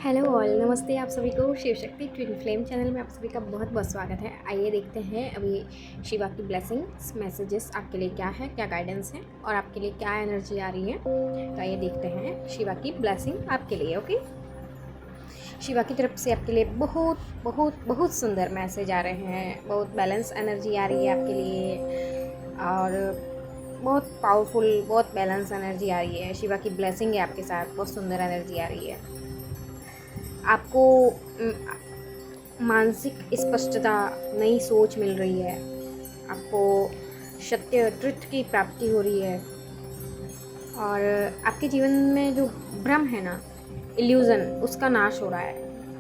Hello all, नमस्ते आप सभी को Shiv Shakti twin flame channel में आप सभी का बहुत बहुत स्वागत है। आइए देखते हैं अभी शिवा की ब्लेसिंग्स मैसेजेस आपके लिए क्या है, क्या गाइडेंस है और आपके लिए क्या एनर्जी आ रही है। तो आइए देखते हैं शिवा की ब्लेसिंग आपके लिए। ओके, शिवा की तरफ से आपके लिए बहुत बहुत बहुत सुंदर मैसेज आ रहे हैं। बहुत बैलेंस एनर्जी आ रही है आपके लिए और बहुत पावरफुल, बहुत बैलेंस एनर्जी आ रही है। शिवा की ब्लेसिंग है आपके साथ, बहुत सुंदर एनर्जी आ रही है। आपको मानसिक स्पष्टता, नई सोच मिल रही है। आपको सत्य, ट्रुथ की प्राप्ति हो रही है और आपके जीवन में जो भ्रम है ना, इल्यूज़न, उसका नाश हो रहा है,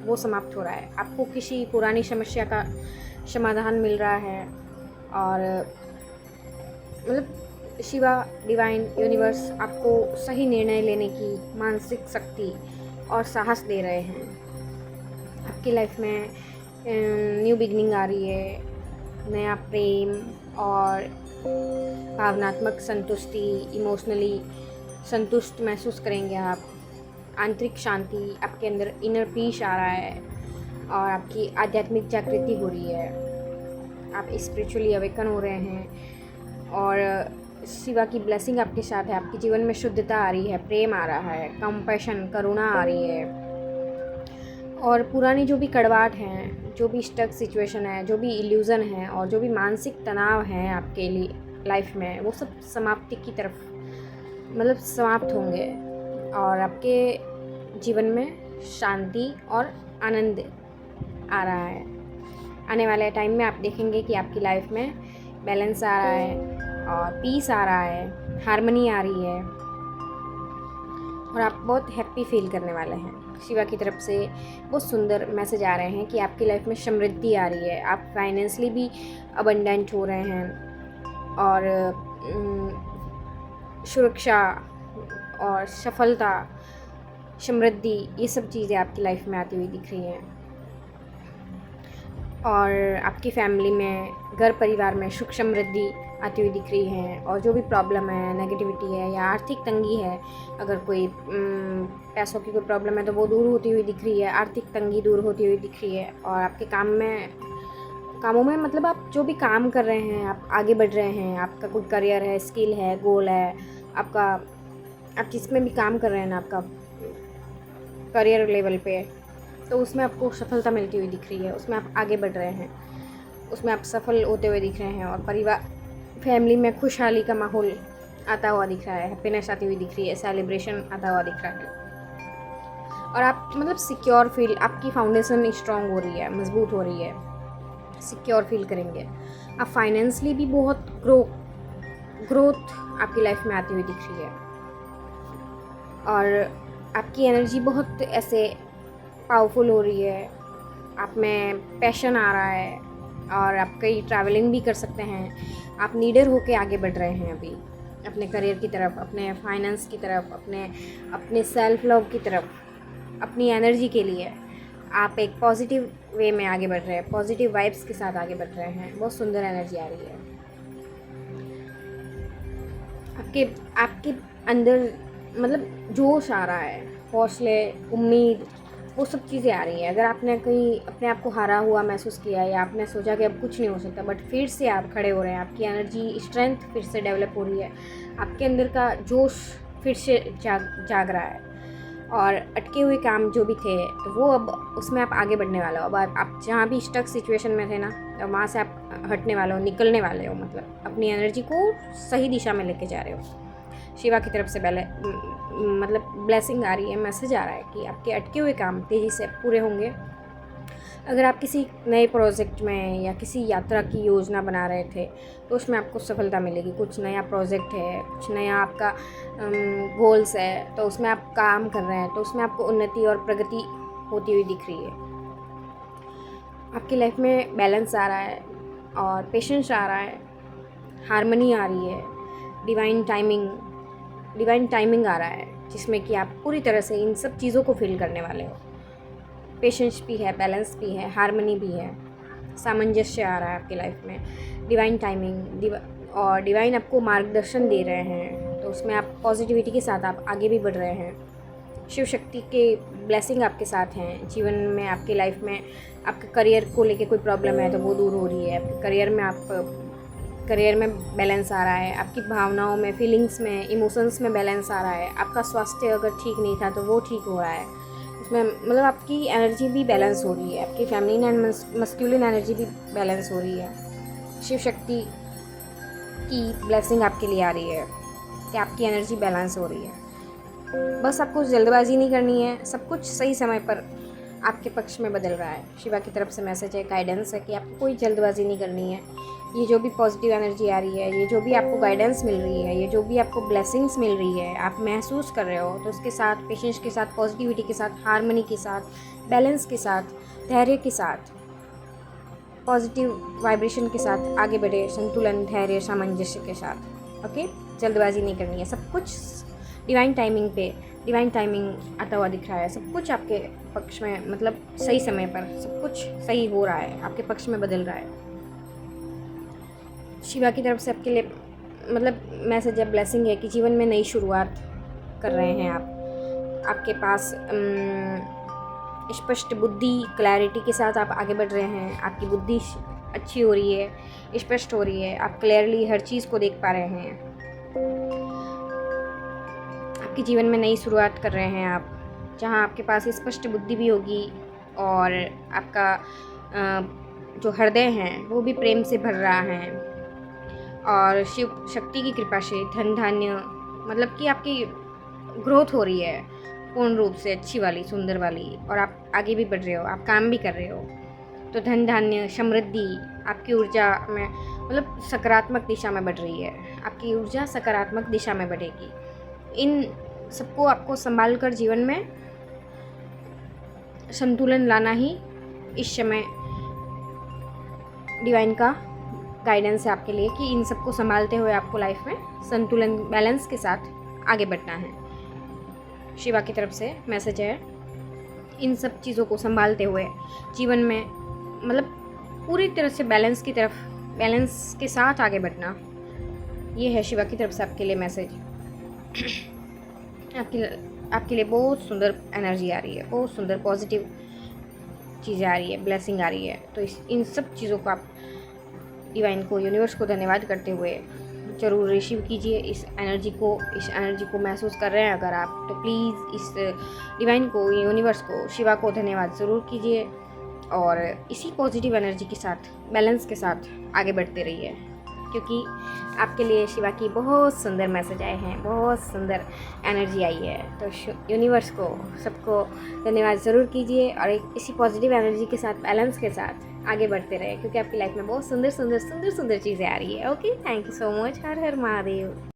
वो समाप्त हो रहा है। आपको किसी पुरानी समस्या का समाधान मिल रहा है और मतलब शिवा, डिवाइन, यूनिवर्स आपको सही निर्णय लेने की मानसिक शक्ति और साहस दे रहे हैं। आपकी लाइफ में न्यू बिगनिंग आ रही है, नया प्रेम और भावनात्मक संतुष्टि, इमोशनली संतुष्ट महसूस करेंगे आप। आंतरिक शांति, आपके अंदर इनर पीस आ रहा है और आपकी आध्यात्मिक जागृति हो रही है। आप स्पिरिचुअली अवेकन हो रहे हैं और शिवा की ब्लेसिंग आपके साथ है। आपके जीवन में शुद्धता आ रही है, प्रेम आ रहा है, कंपैशन, करुणा आ रही है और पुरानी जो भी कड़वाहट हैं, जो भी स्टक सिचुएशन है, जो भी इल्यूज़न है और जो भी मानसिक तनाव है आपके लिए लाइफ में, वो सब समाप्ति की तरफ मतलब समाप्त होंगे और आपके जीवन में शांति और आनंद आ रहा है। आने वाले टाइम में आप देखेंगे कि आपकी लाइफ में बैलेंस आ रहा है और पीस आ रहा है, हार्मनी आ रही है और आप बहुत हैप्पी फील करने वाले हैं। शिवा की तरफ से बहुत सुंदर मैसेज आ रहे हैं कि आपकी लाइफ में समृद्धि आ रही है। आप फाइनेंशियली भी अबंडेंट हो रहे हैं और सुरक्षा और सफलता, समृद्धि, ये सब चीज़ें आपकी लाइफ में आती हुई दिख रही हैं और आपकी फैमिली में, घर परिवार में सुख समृद्धि आती हुई दिख रही है। और जो भी प्रॉब्लम है, नेगेटिविटी है या आर्थिक तंगी है, अगर कोई पैसों की कोई प्रॉब्लम है तो वो दूर होती हुई दिख रही है। आर्थिक तंगी दूर होती हुई दिख रही है और आपके कामों में मतलब आप जो भी काम कर रहे हैं, आप आगे बढ़ रहे हैं। आपका कोई करियर है, स्किल है, गोल है आपका, आप जिसमें भी काम कर रहे हैं ना, आपका करियर लेवल पे, तो उसमें आपको सफलता मिलती हुई दिख रही है। उसमें आप आगे बढ़ रहे हैं, उसमें आप सफल होते हुए दिख रहे हैं और परिवार, फैमिली में खुशहाली का माहौल आता हुआ दिख रहा है, हैप्पीनेस आती हुई दिख रही है, सेलिब्रेशन आता हुआ दिख रहा है और आप मतलब सिक्योर फील, आपकी फाउंडेशन स्ट्रांग हो रही है, मजबूत हो रही है, सिक्योर फील करेंगे आप। फाइनेंशियली भी बहुत ग्रोथ आपकी लाइफ में आती हुई दिख रही है और आपकी एनर्जी बहुत ऐसे पावरफुल हो रही है। आप में पैशन आ रहा है और आप कहीं ट्रैवलिंग भी कर सकते हैं। आप लीडर होके आगे बढ़ रहे हैं अभी अपने करियर की तरफ, अपने फाइनेंस की तरफ, अपने सेल्फ लव की तरफ, अपनी एनर्जी के लिए आप एक पॉजिटिव वे में आगे बढ़ रहे हैं, पॉजिटिव वाइब्स के साथ आगे बढ़ रहे हैं। बहुत सुंदर एनर्जी आ रही है आपके अंदर, मतलब जोश आ रहा है, हौसले, उम्मीद, वो सब चीज़ें आ रही हैं। अगर आपने कहीं अपने आप को हारा हुआ महसूस किया या आपने सोचा कि अब कुछ नहीं हो सकता, बट फिर से आप खड़े हो रहे हैं, आपकी एनर्जी, स्ट्रेंथ फिर से डेवलप हो रही है, आपके अंदर का जोश फिर से जाग रहा है और अटके हुए काम जो भी थे तो वो अब उसमें आप आगे बढ़ने वाले हो। अब आप जहाँ भी स्टक सिचुएशन में थे ना, तो वहाँ से आप हटने वाले हो, निकलने वाले हो, मतलब अपनी एनर्जी को सही दिशा में लेके जा रहे हो। शिवा की तरफ से मतलब ब्लेसिंग आ रही है, मैसेज आ रहा है कि आपके अटके हुए काम तेज़ी से पूरे होंगे। अगर आप किसी नए प्रोजेक्ट में या किसी यात्रा की योजना बना रहे थे तो उसमें आपको सफलता मिलेगी। कुछ नया प्रोजेक्ट है, कुछ नया आपका गोल्स है, तो उसमें आप काम कर रहे हैं तो उसमें आपको उन्नति और प्रगति होती हुई दिख रही है। आपकी लाइफ में बैलेंस आ रहा है और पेशेंस आ रहा है, हार्मनी आ रही है, डिवाइन टाइमिंग आ रहा है, जिसमें कि आप पूरी तरह से इन सब चीज़ों को फील करने वाले हो। पेशेंस भी है, बैलेंस भी है, हार्मनी भी है, सामंजस्य आ रहा है आपकी लाइफ में। डिवाइन टाइमिंग और डिवाइन आपको मार्गदर्शन दे रहे हैं, तो उसमें आप पॉजिटिविटी के साथ आप आगे भी बढ़ रहे हैं। शिव शक्ति के ब्लेसिंग आपके साथ हैं जीवन में। आपकी लाइफ में आपके करियर को लेके कोई प्रॉब्लम है तो वो दूर हो रही है। आपके करियर में बैलेंस आ रहा है। आपकी भावनाओं में, फीलिंग्स में, इमोशंस में बैलेंस आ रहा है। आपका स्वास्थ्य अगर ठीक नहीं था तो वो ठीक हो रहा है। उसमें मतलब आपकी एनर्जी भी बैलेंस हो रही है। आपकी फेमिनिन एंड मस्कुलिन एनर्जी भी बैलेंस हो रही है। शिव शक्ति की ब्लेसिंग आपके लिए आ रही है कि आपकी एनर्जी बैलेंस हो रही है। बस आपको जल्दबाजी नहीं करनी है। सब कुछ सही समय पर आपके पक्ष में बदल रहा है। शिवा की तरफ से मैसेज है, गाइडेंस है कि आपको कोई जल्दबाजी नहीं करनी है। ये जो भी पॉजिटिव एनर्जी आ रही है, ये जो भी आपको गाइडेंस मिल रही है, ये जो भी आपको ब्लेसिंग्स मिल रही है, आप महसूस कर रहे हो, तो उसके साथ पेशेंस के साथ, पॉजिटिविटी के साथ, हार्मनी के साथ, बैलेंस के साथ, धैर्य के साथ, पॉजिटिव वाइब्रेशन के साथ आगे बढ़े। संतुलन, धैर्य, सामंजस्य के साथ। ओके, जल्दबाजी नहीं करनी है। सब कुछ डिवाइन टाइमिंग आता हुआ दिख रहा है। सब कुछ आपके पक्ष में, मतलब सही समय पर सब कुछ सही हो रहा है, आपके पक्ष में बदल रहा है। शिवा की तरफ से आपके लिए मतलब मैसेज है, ब्लेसिंग है कि जीवन में नई शुरुआत कर रहे हैं आप। आपके पास स्पष्ट बुद्धि, क्लैरिटी के साथ आप आगे बढ़ रहे हैं। आपकी बुद्धि अच्छी हो रही है, स्पष्ट हो रही है। आप क्लियरली हर चीज़ को देख पा रहे हैं। आपके जीवन में नई शुरुआत कर रहे हैं आप, जहां आपके पास स्पष्ट बुद्धि भी होगी और आपका जो हृदय है वो भी प्रेम से भर रहा है। और शिव शक्ति की कृपा से धन धान्य, मतलब कि आपकी ग्रोथ हो रही है पूर्ण रूप से, अच्छी वाली, सुंदर वाली, और आप आगे भी बढ़ रहे हो, आप काम भी कर रहे हो। तो धन धान्य, समृद्धि, आपकी ऊर्जा में मतलब सकारात्मक दिशा में बढ़ रही है। आपकी ऊर्जा सकारात्मक दिशा में बढ़ेगी। इन सबको आपको संभाल कर जीवन में संतुलन लाना ही इस समय डिवाइन का गाइडेंस है आपके लिए कि इन सबको संभालते हुए आपको लाइफ में संतुलन, बैलेंस के साथ आगे बढ़ना है। शिवा की तरफ से मैसेज है, इन सब चीज़ों को संभालते हुए जीवन में मतलब पूरी तरह से बैलेंस की तरफ, बैलेंस के साथ आगे बढ़ना। ये है शिवा की तरफ से आपके लिए मैसेज। आपके लिए बहुत सुंदर एनर्जी आ रही है, बहुत सुंदर पॉजिटिव चीज़ें आ रही है, ब्लेसिंग आ रही है। तो इन सब चीज़ों को आप डिवाइन को, यूनिवर्स को धन्यवाद करते हुए ज़रूर रिसीव कीजिए इस एनर्जी को महसूस कर रहे हैं अगर आप, तो प्लीज़ इस डिवाइन को, यूनिवर्स को, शिवा को धन्यवाद ज़रूर कीजिए और इसी पॉजिटिव एनर्जी के साथ, बैलेंस के साथ आगे बढ़ते रहिए, क्योंकि आपके लिए शिवा की बहुत सुंदर मैसेज आए हैं, बहुत सुंदर एनर्जी आई है। तो यूनिवर्स को, सबको धन्यवाद ज़रूर कीजिए और इसी पॉजिटिव एनर्जी के साथ, बैलेंस के साथ आगे बढ़ते रहे, क्योंकि आपकी लाइफ में बहुत सुंदर चीज़ें आ रही है। Okay, thank you so much. Her her Mahadev.